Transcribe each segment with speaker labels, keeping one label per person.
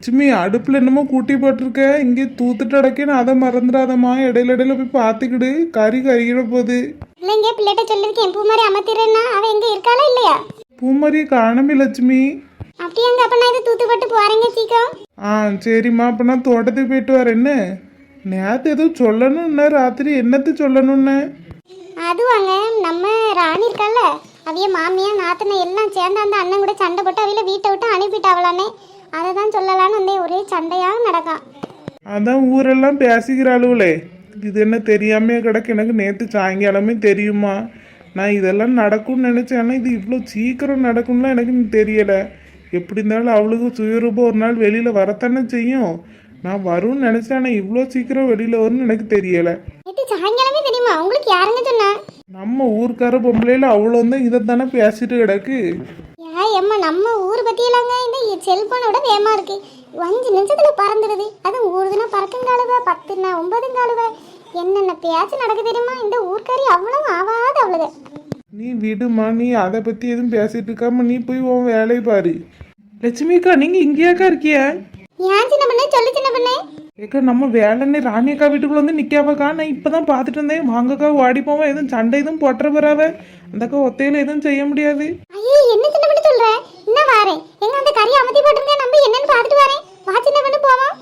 Speaker 1: லட்சுமி அடுப்பில் என்னமோ கூட்டி போட்டிருக்க இங்கே தூத்துட்டு அடக்கேன்னு அதை மறந்துடாதம்மா. இடையில இடையில போய் பார்த்துக்கிடு, கறி கறிக்கிட போகுது.
Speaker 2: இல்லைங்க பிள்ளைகிட்ட சொல்லிருக்கேன் பூமாரி அமர்த்திடுறேன்னா அவன் எங்க இருக்காளா இல்லையா?
Speaker 1: பூமாரி காணமே லட்சுமி.
Speaker 2: அப்படியாங்க, அப்ப நான் இதை தூத்து போட்டு போறேங்க சீக்கிரம்.
Speaker 1: ஆ சரிம்மா, அப்போ நான் தோட்டத்துக்கு போயிட்டு வரேன்னு. நேற்று எதுவும் சொல்லணும்னா ராத்திரி என்னத்து சொல்லணும்னு?
Speaker 2: அதுவாங்க, நம்ம ராணி இருக்கால, அவிய மாமியா நாத்தனை எல்லாம் சேர்ந்து அந்த அண்ணன் கூட சண்டை போட்டு அவையில வீட்டை விட்டு அனுப்பிட்டாவலானே. அதை தான் சொல்லலான்னு வந்தே, ஒரே சண்டையாக நடக்கும்.
Speaker 1: அதான் ஊரெல்லாம் பேசிக்கிறாளுவலே. இது என்ன தெரியாமையே கிடக்கு. எனக்கு நேற்று சாயங்காலமே தெரியுமா. நான் இதெல்லாம் நடக்கும்னு நினச்சேன். ஆனால் இது இவ்வளோ சீக்கிரம் நடக்கும்லாம் எனக்கு தெரியலை. எப்படி இருந்தாலும் அவளுக்கு சுயரூபம் ஒரு நாள் வெளியில் வரத்தானே செய்யும். நான் வரும்னு நினச்சேன், ஆனால் இவ்வளோ சீக்கிரம் வெளியில் வரும்னு எனக்கு தெரியலை.
Speaker 2: சாயங்காலமே தெரியுமா உங்களுக்கு? யாருன்னு சொன்னா?
Speaker 1: நம்ம ஊருக்கார பொம்பளையில அவ்வளோ தான் இதை தானே பேசிட்டு கிடக்கு.
Speaker 2: ஏம்மா நம்ம ஊர் பற்றியலாங்க இந்த செல்ஃபோனோட வேகமாக இருக்கு. 5 நிமிஷத்தில் பறந்துடுது. அதுவும் ஊருதுன்னா பறக்குங்காலுவ, 10ன்னா 9ங்காலுவ. என்னென்ன பேச்சு நடக்கு தெரியுமா? இந்த ஊர்க்காரி அவ்வளவு ஆவாத அவ்வளவு.
Speaker 1: நீ விடுமா, நீ அதை பற்றி எதுவும் பேசிட்டு இருக்காம நீ போய் உன் வேலையை பாரு. லட்சுமிக்கா, நீங்கள் இங்கேயாக்கா இருக்கியா?
Speaker 2: ஏன் சின்ன பண்ணே? சொல்லு சின்ன பண்ணே.
Speaker 1: ஏக்கா, நம்ம வேலைன்னு ராணியக்கா வீட்டுக்குள்ள வந்து நிற்காவக்கா. நான் இப்போ தான் பார்த்துட்டு இருந்தேன். வாங்கக்கா, ஓடி போவேன். எதுவும் சண்டை எதுவும் போட்டுற போறாவ. அந்தக்கா ஒத்தையில எதுவும் செய்ய முடியாது.
Speaker 2: ஐயே, என்ன சின்ன பண்ணி சொல்ற? என்ன வாரேன், எங்க அந்த கறி அமத்தி போட்டுருங்க, நம்ம என்னன்னு பார்த்துட்டு வரேன். வா சின்ன பண்ணி போவோம்.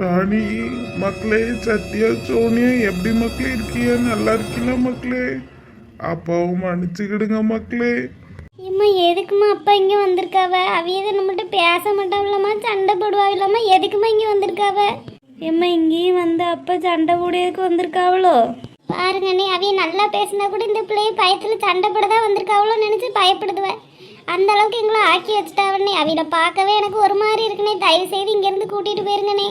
Speaker 1: ராணி மக்களே, சத்யா சோனியா எப்படி மக்களே இருக்கியா? நல்லா இருக்கீங்களா மக்களே? அப்பாவும் மன்னிச்சுக்கிடுங்க மக்களே.
Speaker 2: ஏம்மா எதுக்குமா அப்பா இங்கே வந்திருக்காவ? அவியதை நம்மகிட்ட பேச மாட்டாவில்லம்மா, சண்டை போடுவா இல்லாம எதுக்குமா இங்கே வந்திருக்காவ?
Speaker 3: ஏம்மா இங்கேயும் வந்து அப்பா சண்டை போடுறதுக்கு வந்திருக்காவளோ?
Speaker 2: பாருங்க நீ, அவிய நல்லா பேசினா கூட இந்த பிள்ளைய பயத்தில் சண்டை போட தான் வந்திருக்காவளோ நினச்சி பயப்படுதுவேன். அந்த அளவுக்கு எங்களை ஆக்கி வச்சுட்டாவண்ணே. அவியில பார்க்கவே எனக்கு ஒரு மாதிரி இருக்குனே. தயவு செய்து இங்கேருந்து கூட்டிகிட்டு போயிருங்கண்ணே.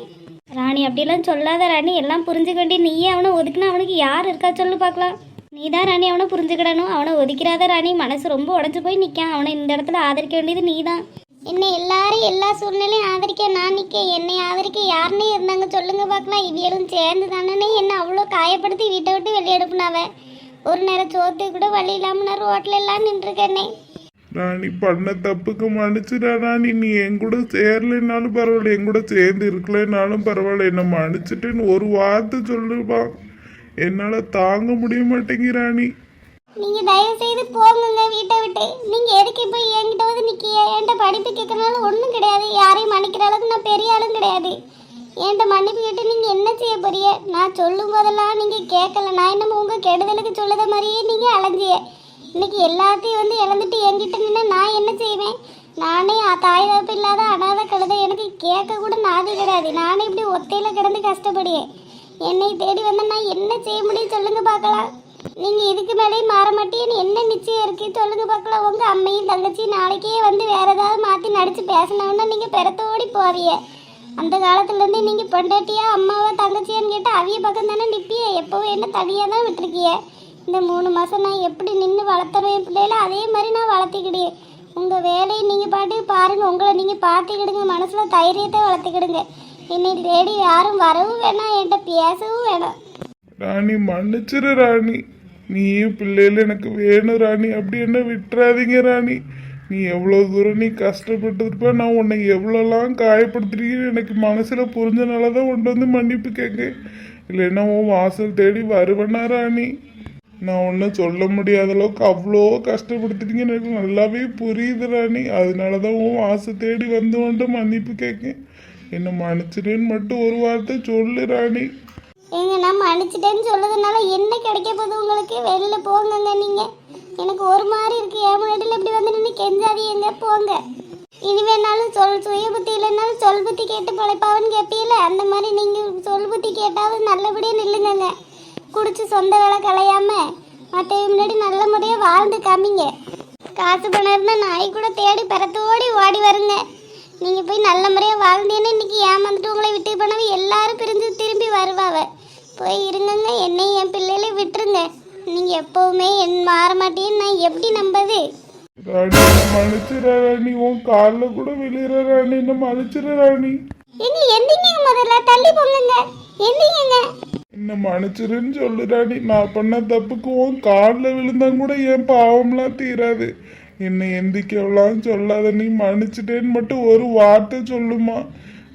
Speaker 3: ராணி அப்படிலாம் சொல்லாத ராணி. எல்லாம் புரிஞ்சுக்க வேண்டிய நீயே அவனை ஒதுக்குனா அவனுக்கு யார் இருக்கா சொல்லு பார்க்கலாம். நீ தான் ராணி அவனை புரிஞ்சுக்கிடணும். அவனை ஒதுக்கிறாத ராணி. மனசு ரொம்ப உடஞ்சி போய் நிற்கான். அவனை இந்த இடத்துல ஆதரிக்க வேண்டியது நீ தான்.
Speaker 2: என்னை எல்லாரும் எல்லா சூழ்நிலையும் ஆதரிக்க நான் நிற்க. என்னை ஆதரிக்க யாருன்னே இருந்தாங்க சொல்லுங்க பார்க்கலாம். இவியலும் சேர்ந்து தானே என்னை அவ்வளோ காயப்படுத்தி வீட்டை விட்டு வெளியெடுப்புனாவ. ஒரு நேரம் சோத்து கூட வழி இல்லாமல் நான் ரோட்டில் எல்லாம் நின்றுருக்கேனே.
Speaker 1: ராணி பண்ண தப்புக்கு மன்னிச்சுடா ராணி. நீ என் கூட சேரலைன்னாலும் பரவாயில்ல, என் கூட சேர்ந்து இருக்கலைன்னாலும் பரவாயில்ல, என்னை மன்னிச்சுட்டுன்னு ஒரு வார்த்தை சொல்லுப்பா. என்னால் தாங்க முடிய மாட்டேங்க ராணி.
Speaker 2: நீங்க தயவு செய்து போங்க வீட்டை விட்டு. நீங்க எதுக்கு இப்போ என்கிட்ட வந்து நிக்கிய? என்கிட்ட படிப்பு கேட்கறனால ஒன்றும் கிடையாது. யாரையும் மன்னிக்கிற அளவுக்கு நான் பெரிய ஆளும் கிடையாது. என்கிட்ட மன்னிப்பு கேட்டு நீங்க என்ன செய்ய போறிய? நான் சொல்லும் போதெல்லாம் நீங்க கேட்கல. நான் என்னமோ உங்க கெடுதலுக்கு சொல்லத மாதிரியே நீங்க அலைஞ்சிய. இன்னைக்கு எல்லாத்தையும் வந்து இழந்துட்டு என்கிட்ட நின்று நான் என்ன செய்வேன்? நானே தாய் தப்பு இல்லாத அனாதை கழுத. எனக்கு கேட்க கூட நாதி கிடையாது. நானே இப்படி ஒத்தையில கிடந்து கஷ்டப்படுவேன். என்னை தேடி வந்த நான் என்ன செய்ய முடியும் சொல்லுங்க பார்க்கலாம். நீங்க இதுக்கு மேலே மாற மாட்டேன்னு என்ன நிச்சயம் இருக்கு சொல்லுங்க பார்க்கலாம். உங்க அம்மையும் தங்கச்சி நாளைக்கே வந்து வேற ஏதாவது மாத்தி நடிச்சு பேசினோன்னா நீங்க பெறத்தோடி போவிய. அந்த காலத்துல இருந்து நீங்க பொண்டாட்டியா அம்மாவா தங்கச்சியான்னு கேட்டா அவிய பக்கம் தானே நிப்பிய. எப்பவும் என்ன தனியா தான் விட்டுருக்கிய. இந்த 3 மாசம் நான் எப்படி நின்று வளர்த்துறேன் என் பிள்ளைல, அதே மாதிரி நான் வளர்த்திக்கிடுவேன். உங்க வேலையை நீங்க பாட்டு பாருங்க. உங்களை நீங்க பார்த்துக்கிடுங்க. மனசுல தைரியத்தை வளர்த்துக்கிடுங்க. என்னை தேடி யாரும் வரவும் வேணாம், என்கிட்ட பேசவும் வேணாம்.
Speaker 1: ராணி மன்னிச்சிரு ராணி. நீயும் பிள்ளைகள் எனக்கு வேணும் ராணி. அப்படி என்ன விட்டுறாதீங்க ராணி. நீ எவ்வளோ தூரம் நீ கஷ்டப்பட்டுருப்ப, நான் உன்னை எவ்வளோலாம் காயப்படுத்துறீங்கன்னு எனக்கு மனசில் புரிஞ்சனால தான் உன்ட்டு வந்து மன்னிப்பு கேட்க. இல்லைன்னா உன் வாசல் தேடி வருவேனா ராணி? நான் ஒன்றும் சொல்ல முடியாத அளவுக்கு அவ்வளோ கஷ்டப்படுத்துறீங்கன்னு எனக்கு நல்லாவே புரியுது ராணி. அதனால தான் உன் வாசல் தேடி வந்து வந்துட்டு மன்னிப்பு கேட்க. என்னை மன்னிச்சிடுன்னு மட்டும் ஒரு வார்த்தை சொல்லு ராணி.
Speaker 2: ஏங்க நான் மன்னிச்சிட்டேன்னு சொல்லுறதுனால என்ன கிடைக்க போகுது உங்களுக்கு? வெளியில போங்கங்க. நீங்க எனக்கு ஒரு மாதிரி இருக்கு. என் முன்னாடியில் இப்படி வந்து நின்று கெஞ்சாதீங்க, போங்க. இனிமேனாலும் சுய புத்தி இல்லைன்னாலும் சொல் புத்தி கேட்டு பழைப்பாவன்னு கேட்பீல, அந்த மாதிரி நீங்க சொல் புத்தி கேட்டாவது நல்லபடியாக நில்லுங்க. குடிச்சு சொந்த வேலை கலையாம மற்ற முன்னாடி நல்ல முறையாக வாழ்ந்து காமிங்க. காசு பணம் இருந்தால் நாய் கூட தேடி பெறத்தோடி ஓடி வருங்க. நீங்க போய் நல்ல முறையாக வாழ்ந்தேன்னு இன்னைக்கு ஏமாந்துட்டு உங்களை விட்டு போனவ எல்லாரும் பிரிஞ்சு திரும்பி வருவாவ. போய் இருங்கங்க. என்னையும் என் பிள்ளைகளை விட்டுருங்க. நீங்க எப்பவுமே என் மாற மாட்டேன்னு நான் எப்படி நம்பது?
Speaker 1: ராணி மன்னிச்சிட ராணி. உன் காலில் கூட விழுகிற ராணி. என்ன மன்னிச்சிட ராணி.
Speaker 2: எங்க எந்திங்க, முதல்ல தள்ளி போங்க. எந்திங்க.
Speaker 1: என்ன மன்னிச்சிருன்னு சொல்லு ராணி. நான் பண்ண தப்புக்கு உன் காலில் விழுந்தா கூட என் பாவம்லாம் தீராது. என்னை எந்திக்கவெல்லாம் சொல்லாத, நீ மன்னிச்சிட்டேன்னு மட்டும் ஒரு வார்த்தை சொல்லுமா.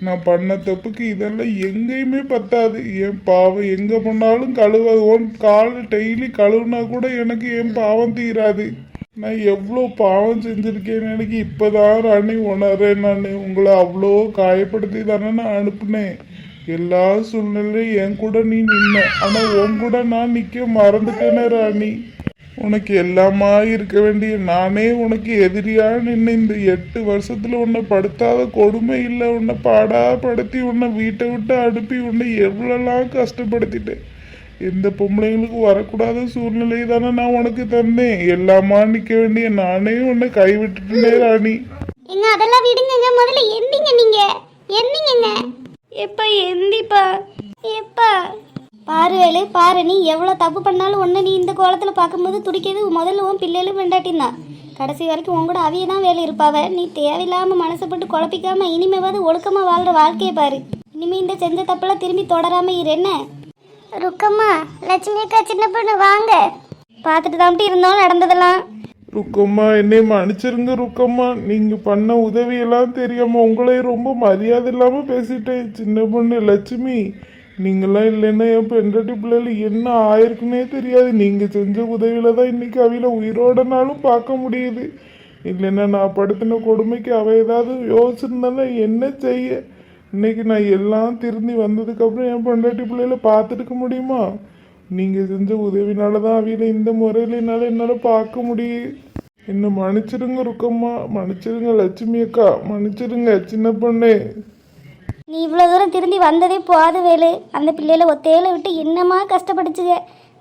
Speaker 1: நான் பண்ண தப்புக்கு இதெல்லாம் எங்கேயுமே பத்தாது. என் பாவம் எங்கே போனாலும் கழுவாது. உன் கால் டெய்லி கழுவுனா கூட எனக்கு என் பாவம் தீராது. நான் எவ்வளோ பாவம் செஞ்சுருக்கேன்னு எனக்கு இப்போதான் ராணி உணர்றேன். நான் உங்களை அவ்வளோ காயப்படுத்தி தானே நான் அனுப்புனேன். எல்லா சூழ்நிலையும் என் கூட நீ நின்ன, ஆனால் உன் கூட நான் நிற்க மறந்துட்டேனே ராணி. உனக்கு எல்லாமா இருக்க வேண்டிய நானே உனக்கு எதிரியா நின்று இந்த 8 வருஷத்துல உன்னை படுத்தாத கொடுமை இல்லை. உன்னை பாடாப்படுத்தி உன்னை வீட்டை விட்டு அனுப்பி உன்னை எவ்வளோலாம் கஷ்டப்படுத்திட்டேன். எந்த பொம்பளைங்களுக்கு வரக்கூடாத சூழ்நிலை தானே நான் உனக்கு தந்தேன். எல்லாமா நிற்க வேண்டிய நானே உன்னை கைவிட்டுட்டே ராணி.
Speaker 2: எங்க அதெல்லாம் விடுங்க, முதல்ல எந்திங்க. நீங்க எந்திங்க.
Speaker 3: எப்பா எந்திப்பா.
Speaker 2: எப்பா
Speaker 3: பாரு வேலு பாரு, நீ எவ்வளோ தப்பு பண்ணாலும் ஒன்று நீ இந்த கோலத்தில் பார்க்கும்போது துடிக்கிறது முதல்ல உன் பிள்ளைகளும் வெண்டாட்டின்னா. கடைசி வரைக்கும் உன் கூட அவிய தான் வேலை இருப்பாவ. நீ தேவையில்லாமல் மனசைப்பட்டு குழப்பிக்காம இனிமேவாது ஒழுக்கமாக வாழ்கிற வாழ்க்கையை பாரு. இனிமே இந்த செஞ்ச தப்பெல்லாம் திரும்பி தொடராம இரு. என்ன
Speaker 2: ருக்கம்மா, லட்சுமி அக்கா சின்ன பொண்ணு வாங்க.
Speaker 3: பார்த்துட்டு தான்ட்டு இருந்தோம் நடந்ததெல்லாம்.
Speaker 1: ருக்கம்மா, என்னை மன்னிச்சிருங்க ருக்கம்மா. நீங்க பண்ண உதவியெல்லாம் தெரியாம உங்களை ரொம்ப மரியாதை இல்லாம பேசிட்டேன். சின்ன பொண்ணு லட்சுமி, நீங்களாம் இல்லைன்னா என் பெண்டாட்டி பிள்ளைகள் என்ன ஆயிருக்குன்னே தெரியாது. நீங்க செஞ்ச உதவியில தான் இன்னைக்கு அவையில உயிரோடனாலும் பார்க்க முடியுது. இல்லைன்னா நான் படுத்தின கொடுமைக்கு அவ ஏதாவது யோசிச்சிருந்தாலும் என்ன செய்ய. இன்னைக்கு நான் எல்லாம் திருந்தி வந்ததுக்கப்புறம் என் பெண்டாட்டி பிள்ளைகளை பார்த்துருக்க முடியுமா? நீங்கள் செஞ்ச உதவினால தான் அவையில இந்த முறையில் என்னால் பார்க்க முடியும். என்ன மன்னிச்சிருங்க ருக்கம்மா, மன்னிச்சிருங்க லட்சுமி அக்கா, மன்னிச்சிருங்க சின்ன பொண்ணு.
Speaker 3: நீ இவ்வளோ தூரம் திரும்பி வந்ததே போகாத வேலு. அந்த பிள்ளைகளை ஒத்தையில விட்டு என்னமா கஷ்டப்படுச்சுங்க.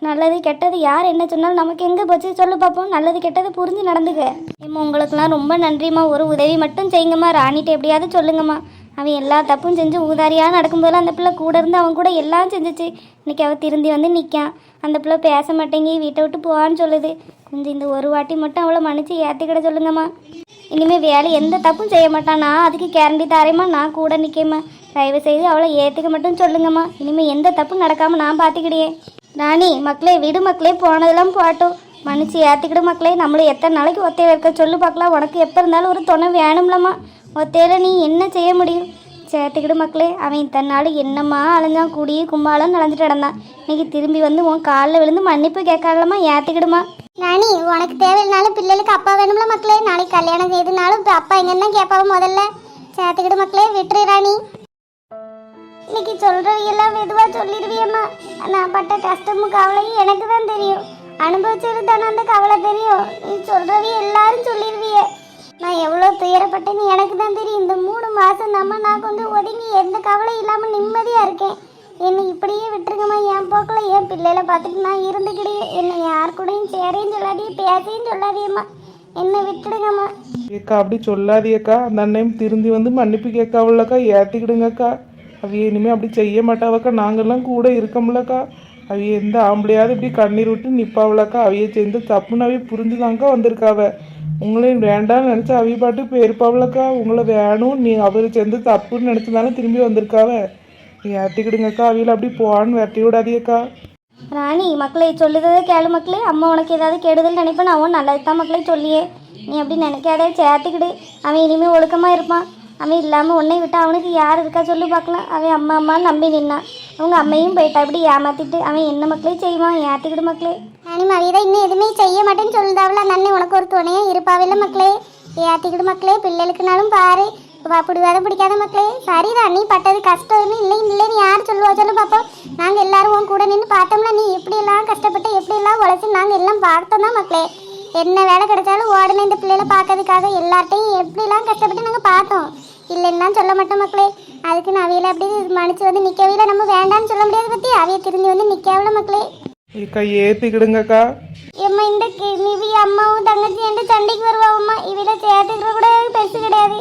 Speaker 3: நல்லது கெட்டது யார் என்ன சொன்னாலும் நமக்கு எங்கே போச்சு சொல்லு பார்ப்போம். நல்லது கெட்டது புரிஞ்சு நடந்துக்க. ஏம்மா உங்களுக்குலாம் ரொம்ப நன்றிம்மா. ஒரு உதவி மட்டும் செய்யுங்கம்மா. ராணிட்ட எப்படியாவது சொல்லுங்கம்மா. அவன் எல்லா தப்பும் செஞ்சு ஊதாரியாக நடக்கும்போதெல்லாம் அந்த பிள்ளை கூட இருந்து அவன் கூட எல்லாம் செஞ்சிச்சு. இன்னைக்கு அவள் திருந்தி வந்து நிற்கான். அந்த பிள்ளை பேச மாட்டேங்கி வீட்டை விட்டு போவான்னு சொல்லுது. கொஞ்சம் இந்த ஒரு வாட்டி மட்டும் அவளை மன்னிச்சு ஏற்றிக்கிட சொல்லுங்கம்மா. இனிமேல் வேலை எந்த தப்பும் செய்ய மாட்டான். நான் அதுக்கு கேரண்டி தாரேம்மா. நான் கூட நிற்கேம்மா. தயவு செய்து அவளை ஏற்றுக்க மட்டும் சொல்லுங்கம்மா. இனிமேல் எந்த தப்பும் நடக்காமல் நான் பார்த்துக்கிடியே. ராணி மக்களே விடு மக்களே, போனதெல்லாம் போட்டோம். மன்னிச்சு ஏற்றிக்கிடு மக்களே. நம்மளை எத்தனை நாளைக்கு ஒத்தையில் இருக்க சொல்லு பார்க்கலாம். உனக்கு எப்போ இருந்தாலும் ஒரு துணை வேணும்லம்மா. ஒத்தையில் நீ என்ன செய்ய முடியும்? சேர்த்துக்கிடு மக்களே. அவன் தன்னாடு என்னம்மா அலைஞ்சான், கூடி கும்பாலம் நடந்துட்டு நடந்தான். இன்னைக்கு திரும்பி வந்து உன் காலில் விழுந்து மன்னிப்பு கேட்காதலம்மா. ஏற்றுக்கிடுமா.
Speaker 2: ராணி, உனக்கு தேவையில்லைனாலும் பிள்ளைகளுக்கு அப்பா வேணும்ல மக்களே. நாளைக்கு கல்யாணம் செய்துனாலும் இப்போ அப்பா எங்கன்னா கேட்பாவ. முதல்ல சேர்த்துக்கிடு மக்களே. விட்டுரு ராணி. இன்னைக்கு சொல்றவையெல்லாம் மெதுவாக சொல்லிடுவியம்மா. நான் பட்ட கஷ்டமும் கவலையும் எனக்கு தான் தெரியும். அனுபவிச்சது தானே அந்த கவலை தெரியும். நீ சொல்றவைய எல்லாரும் சொல்லிடுவிய. நான் எவ்வளோ துயரப்பட்டேன்னு எனக்கு தான் தெரியும். இந்த 3 மாதம் நம்ம நான் கொஞ்சம் ஒதுங்கி எந்த கவலையும் இல்லாமல் நிம்மதியாக இருக்கேன். என்னை இப்படியே விட்டுருங்கம்மா. என் போக்கில் என் பிள்ளைகளை பார்த்துட்டு நான் இருந்துக்கிட்டே. என்னை யார் கூடயும் சேரையும் சொல்லாதே, பேசையும் சொல்லாதியம்மா. என்னை விட்டுடுங்கம்மா.
Speaker 4: ஏக்கா அப்படி சொல்லாதியக்கா. அந்த அன்னையும் திருந்தி வந்து மன்னிப்பு கேட்காவில்லக்கா. ஏற்றிக்கிடுங்கக்கா. அவைய இனிமேல் அப்படி செய்ய மாட்டாவக்கா. நாங்கள்லாம் கூட இருக்கோம்லக்கா. அவைய எந்த ஆம்பளையாவது இப்படி கண்ணீர் விட்டு நிற்பாவில்லக்கா. அவைய செஞ்ச தப்புன்னு அவைய புரிஞ்சுதாங்க்கா வந்திருக்காவ. உங்களையும் வேண்டாம்னு நினச்சா அவைய பாட்டு போயிருப்பாவில்லக்கா. உங்களை வேணும் நீ அவர் செஞ்ச தப்புன்னு நினச்சதானே திரும்பி வந்திருக்காவ. ஏற்றிக்கிடுங்கக்கா. அவையில் அப்படி போவான்னு வெட்டி விடாதியக்கா.
Speaker 3: ராணி மக்களே சொல்லுறதே கேளு மக்களே. அம்மா உனக்கு ஏதாவது கெடுதல் நினைப்பேன். அவன் நல்லது தான் மக்களே சொல்லியே. நீ அப்படி நினைக்காதே. சேர்த்துக்கிடு. அவன் இனிமேல் ஒழுக்கமாக இருப்பான். அவன் இல்லாமல் உன்னை விட்டு அவனுக்கு யார் இருக்கா சொல்லி பார்க்கலாம். அவன் அம்மா அம்மான்னு நம்பி நின்னான். அவங்க அம்மையும் போயிட்டா இப்படி ஏமாத்திட்டு. அவன் என்ன மக்களே செய்வான். ஏற்றிக்கிடு மக்களே.
Speaker 2: ராணி மவியதான் இன்னும் எதுவுமே செய்ய மாட்டேன்னு சொல்லுதாவில. நன்னை உனக்கு ஒரு துணையாக இருப்பாவில்ல மக்களே. ஏற்றிக்கிடு மக்களே. பிள்ளைகளுக்குனாலும் பாரு. பிடிவாத பிடிக்காத மக்களே. சரிதான், நீ பட்டது கஷ்டம்னு இல்லைன்னு யார் சொல்லுவா சொல்லு பார்ப்போம். நாங்கள் எல்லாரும் உன் கூட நின்று பார்த்தோம்னா நீ எப்படியெல்லாம் கஷ்டப்பட்டு எப்படியெல்லாம் உழைச்சி நாங்கள் எல்லாம் பார்த்தோம் தான் மக்களே. என்ன வேலை கிடைச்சாலும் உடனே இந்த பிள்ளைகளை பார்க்கறதுக்காக எல்லார்ட்டையும் எப்படிலாம் கஷ்டப்பட்டு நாங்கள் பார்த்தோம். இல்லைன்னா சொல்ல மாட்டோம் மக்களே. அதுக்கு நான் அவையில அப்படி மன்னிச்சு வந்து நிற்கவில்லை. நம்ம வேண்டான்னு சொல்ல முடியாது பற்றி அவைய திரும்பி வந்து நிற்கவில்லை மக்களே.
Speaker 4: ஏக்கா ஏற்றிக்கிடுங்கக்கா.
Speaker 2: ஏம்மா இந்த நிவி அம்மாவும் தங்கச்சி என்ற சண்டைக்கு வருவாங்கம்மா. இவையில சேர்த்துக்கிற கூட பெருசு கிடையாது.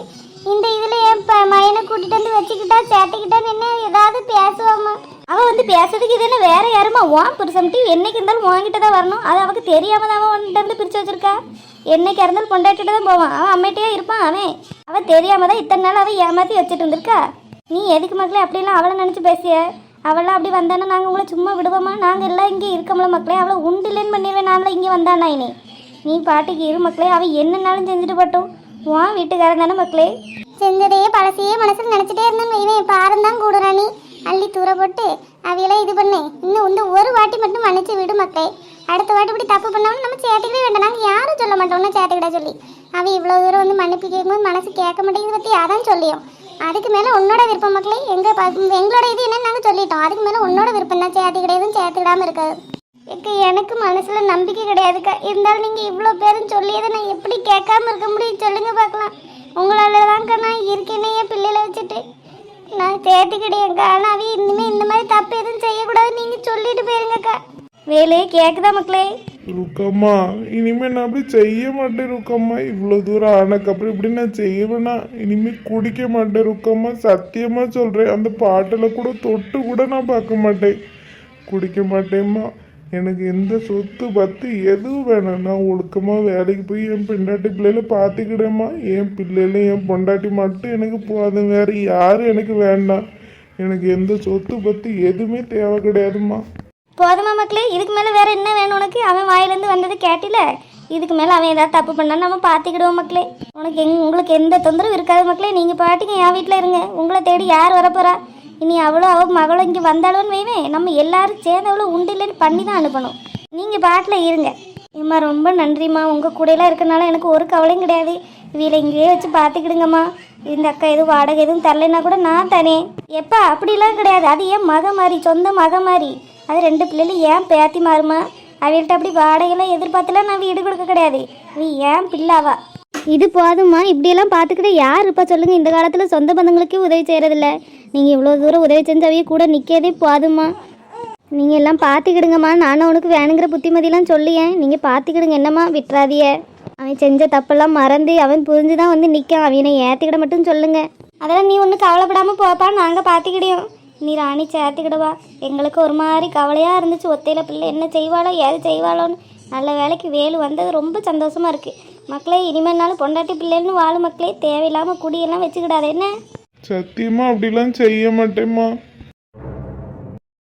Speaker 2: இந்த இதில் என் மயனை கூட்டிகிட்டு வந்து வச்சுக்கிட்டா சேர்த்துக்கிட்டான்னு என்ன ஏதாவது பேசுவாம்மா.
Speaker 3: அவள் வந்து பேசுறதுக்கு இது என்ன வேற யாருமா? வான் புருஷம்ட்டி என்னைக்கு இருந்தாலும் வாங்கிட்டு தான் வரணும். அது அவனுக்கு தெரியாம தான் அவன் வந்துட்டு இருந்து பிரித்து வச்சிருக்கா. என்னைக்கு இருந்தாலும் கொண்டாட்டிட்டு தான் போவான். அவன் அம்மையிட்டே இருப்பான். அவன் தெரியாம தான் இத்தனை நாள் அவன் ஏமாற்றி வச்சுட்டு இருந்திருக்கா. நீ எதுக்கு மக்களே அப்படிலாம் அவளை நினச்சி பேசிய? அவளாம் அப்படி வந்தானா நாங்கள் உங்களை சும்மா விடுவோமா? நாங்கள் எல்லாம் இங்கே இருக்கோம்ல மக்களே. அவளை உண்டில்லைன்னு பண்ணிடுவேன் நான்லாம் இங்கே வந்தானா இனி. நீ பாட்டுக்கு இரு மக்களே, அவள் என்னன்னாலும் செஞ்சுட்டு பட்டோம். உன் வீட்டுக்காரன் தானே மக்களே.
Speaker 2: செஞ்சதையே பழசையே மனசில் நினச்சிட்டே இருந்தேன்னு இவன் பாரம் தான் கூட ராணி. அள்ளி தூர போட்டு அவையெல்லாம் இது பண்ணு. இன்னும் வந்து ஒரு வாட்டி மட்டும் மன்னிச்சு விடு மக்களே. அடுத்த வாட்டி இப்படி தப்பு பண்ணாலும் நம்ம சேர்த்துக்கவே வேண்டாம். நாங்கள் யாரும் சொல்ல மாட்டோம் ஒன்றும் சேர்த்துக்கிட சொல்லி. அவன் இவ்வளோ தூரம் வந்து மன்னிப்பு கேட்கும்போது மனசு கேட்க மாட்டேங்குது பற்றி அதான் சொல்லியும். அதுக்கு மேலே உன்னோட விருப்பம் மக்களே. எங்களோட இது என்னன்னு நாங்கள் சொல்லிட்டோம். அதுக்கு மேலே உன்னோட விருப்பம் தான். சேர்த்துக்கிடையதும் சேர்த்துக்கிடாமல் இருக்காது. எனக்கு மனசில் நம்பிக்கை கிடையாதுக்கா. இருந்தாலும் நீங்கள் இவ்வளோ பேரும் சொல்லியதை நான் எப்படி கேட்காம இருக்க முடியும் சொல்லுங்க பார்க்கலாம். உங்களால் தான்க்கா நான் இருக்கேனே என் பிள்ளைகளை வச்சுட்டு. நான் சேர்த்துக்கிட்டேன்க்கா. ஆனால் அவ இனிமேல் இந்த மாதிரி தப்பு எதுவும் செய்யக்கூடாது நீங்கள் சொல்லிட்டு போயிருங்கக்கா.
Speaker 3: வேலையே கேட்குதா மக்களே?
Speaker 1: ருக்கம்மா இனிமே நான் அப்படி செய்ய மாட்டேன் ருக்கம்மா. இவ்வளோ தூரம் ஆனக்கப்புறம் இப்படி நான் செய்வேனா? இனிமே குடிக்க மாட்டேன் ருக்கம்மா. சத்தியமா சொல்றேன். அந்த பாட்டில் கூட தொட்டு கூட நான் பார்க்க மாட்டேன். குடிக்க மாட்டேம்மா. எனக்கு எந்த சொத்து பத்து எதுவும் வேணாம். நான் ஒழுக்கமாக வேலைக்கு போய் என் பெண்டாட்டி பிள்ளைகளை பார்த்துக்கிடேம்மா. என் பிள்ளைல என் பொண்டாட்டி மட்டும் எனக்கு போதும். வேறு யாரும் எனக்கு வேண்டாம். எனக்கு எந்த சொத்து பத்து எதுவுமே தேவை கிடையாதும்மா.
Speaker 3: போதுமா மக்களே? இதுக்கு மேலே வேற என்ன வேணும் உனக்கு? அவன் வாயிலேருந்து வந்தது கேட்டில. இதுக்கு மேலே அவன் ஏதாவது தப்பு பண்ணான்னு நம்ம பார்த்துக்கிடுவோம் மக்களே. உங்களுக்கு எந்த தொந்தரவும் இருக்காது மக்களே. நீங்கள் பாட்டுங்க என் வீட்டில் இருங்க. உங்களை தேடி யார் வரப்போறா? இனி அவள் மகளும் இங்கே வந்தாலும்னு வைவேன். நம்ம எல்லாரும் சேர்ந்து அவ்வளோ உண்டு இல்லைன்னு பண்ணி தான் அனுப்பணும். நீங்கள் பாட்டில் இருங்க. ஏம்மா ரொம்ப நன்றிம்மா. உங்கள் கூடையெல்லாம் இருக்கனால எனக்கு ஒரு கவலையும் கிடையாது. வீட்டில் இங்கேயே வச்சு பார்த்துக்கிடுங்கம்மா. இந்த அக்கா எதுவும் வாடகை எதுவும் தரலைன்னா கூட நான் தானே. எப்பா அப்படிலாம் கிடையாது. அது ஏன் மக மாதிரி, சொந்த மக மாதிரி. அது 2 பிள்ளைகளும் ஏன் பேத்தி மாறுமா? அவள்கிட்ட அப்படி வாடகைலாம் எதிர்பார்த்துலாம் நான் வீடு கொடுக்க கிடையாது. நீ ஏன் பிள்ளாவா?
Speaker 2: இது போதுமா? இப்படியெல்லாம் பார்த்துக்கிட்டு யார் இருப்பா சொல்லுங்கள்? இந்த காலத்தில் சொந்த பந்தங்களுக்கே உதவி செய்கிறதில்ல. நீங்கள் இவ்வளோ தூரம் உதவி செஞ்சவையே கூட நிற்கதே போதுமா? நீங்கள் எல்லாம் பார்த்துக்கிடுங்கம்மா. நானும் அவனுக்கு வேணுங்கிற புத்திமதியெல்லாம் சொல்லியேன். நீங்கள் பார்த்துக்கிடுங்க என்னம்மா, விட்டுறாதிய. அவன் செஞ்ச தப்பெல்லாம் மறந்து அவன் புரிஞ்சு தான் வந்து நிற்கான். அவனை ஏற்றிக்கிட மட்டும் சொல்லுங்கள்.
Speaker 3: அதெல்லாம் நீ ஒன்றும் கவலைப்படாமல் போப்பா. நாங்கள் பார்த்துக்கிடியோம். நீ ராணி சேர்த்துக்கிடுவா. எங்களுக்கு ஒரு மாதிரி கவலையாக இருந்துச்சு. ஒத்தையில் பிள்ளை என்ன செய்வாளோ ஏது செய்வாளோன்னு. நல்ல வேலைக்கு வேலு வந்தது ரொம்ப சந்தோஷமாக இருக்குது மக்களே. இனிமேல்னாலும் பொண்டாட்டி பிள்ளைன்னு வாழும் மக்களே. தேவையில்லாமல் குடியெல்லாம் வச்சுக்கிடாது என்ன?
Speaker 1: சத்தியமா அப்படிலாம் செய்ய மாட்டேம்மா.